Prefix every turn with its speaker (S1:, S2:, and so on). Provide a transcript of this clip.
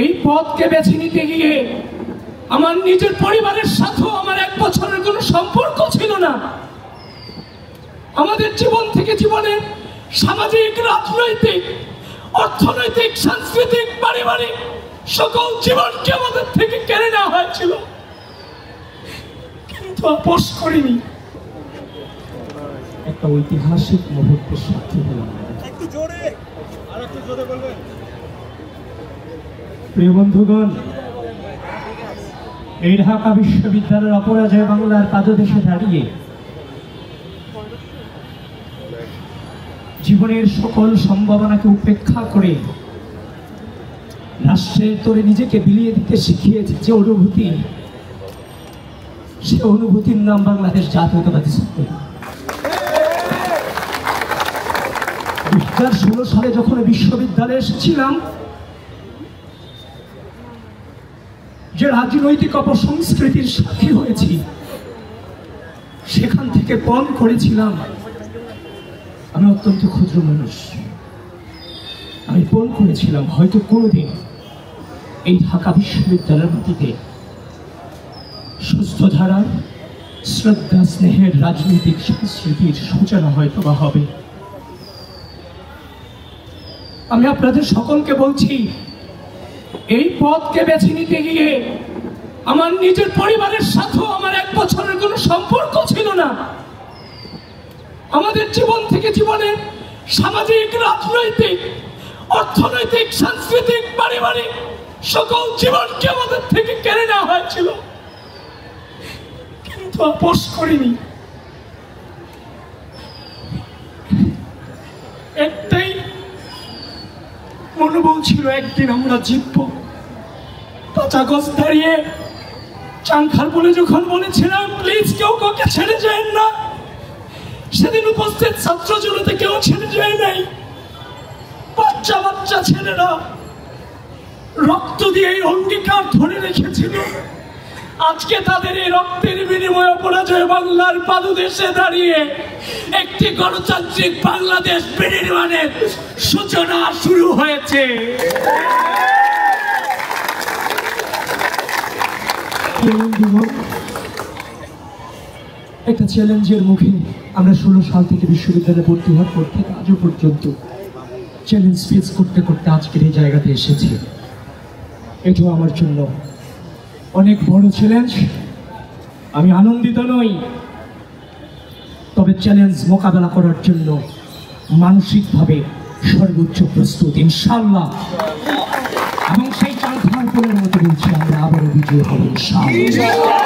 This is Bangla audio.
S1: এই পথকে বেছে নিতে গিয়ে আমার নিজের পরিবারের সাথেও আমার 1 বছরের কোনো সম্পর্ক ছিল না। আমাদের জীবন থেকে জীবনের সামাজিক, রাজনৈতিক, অর্থনৈতিক, সাংস্কৃতিক, পারিবারিক সকল জীবনকে আমাদের থেকে কেড়ে নেওয়া হয়েছিল, কিন্তু আপোষ করিনি। একটা ঐতিহাসিক মুহূর্তের সাক্ষী হলাম। প্রিয় বন্ধুগণ, এই ঢাকা বিশ্ববিদ্যালয়ের অপরাজয় বাংলার পাদদেশে দাঁড়িয়ে জীবনের সকল সম্ভাবনাকে উপেক্ষা করে রাষ্ট্রের তোরে নিজেকে বিলিয়ে দিতে শিখিয়েছে যে অনুভূতি, সে অনুভূতির নাম বাংলাদেশ জাতীয়তাবাদী ছাত্র। 2016 সালে যখন বিশ্ববিদ্যালয়ে এসেছিলাম, যে রাজনৈতিক অপসংস্কৃতির সাথী হয়েছি, সেখান থেকে পণ করেছিলাম আমি অত্যন্ত ক্ষুদ্র মানুষ। আমি পণ করেছিলাম হয়তো কোনোদিন এই ঢাকা বিশ্ববিদ্যালয়ের মাটিতে সুস্থ ধারার শ্রদ্ধা স্নেহের রাজনৈতিক সংস্কৃতির সূচনা হয়তো বা হবে। আমি আপনাদের সকলকে বলছি, এই পথকে বেছে নিতে গিয়ে আমার নিজের পরিবারের সাথেও আমার 1 বছরের কোনো সম্পর্ক ছিল না। আমাদের জীবন থেকে জীবনের সামাজিক, রাজনৈতিক, অর্থনৈতিক, সাংস্কৃতিক, পারিবারিক সকল জীবনকে আমাদের থেকে কেড়ে নেওয়া হয়েছিল, কিন্তু আপোষ করিনি। একটাই মনোবল ছিল, একদিন আমরা জিতব। 5 আগস্ট দাঁড়িয়ে চাংখার বলে যখন বলেছিলাম প্লিজ কেউ কাউকে ছেড়ে যায় না, সেদিন উপস্থিত ছাত্র জনতা কেউ ছেড়ে যায় নাই। বাচ্চা বাচ্চা ছেলেরা রক্ত দিয়ে এই অঙ্গীকার ধরে রেখেছিল। আজকে তাদের এই রক্তের বিনিময়ে অপরাজয় বাংলার পাদদেশে দাঁড়িয়ে একটি গণতান্ত্রিক বাংলাদেশ বিনির্মাণের সূচনা শুরু হয়েছে। একটা চ্যালেঞ্জের মুখে আমরা 16 সাল থেকে বিশ্ববিদ্যালয়ে ভর্তি হওয়ার পর থেকে আজও পর্যন্ত চ্যালেঞ্জ ফেস করতে করতে আজকের এই জায়গাতে এসেছি। এটাও আমার জন্য অনেক বড় চ্যালেঞ্জ। আমি আনন্দিত নই, তবে চ্যালেঞ্জ মোকাবেলা করার জন্য মানসিকভাবে সর্বোচ্চ প্রস্তুত ইনশাআল্লাহ। এবং সেই চাংখার মতো বলছি, আমরা আবারও বিজয়ী হব ইনশাআল্লাহ।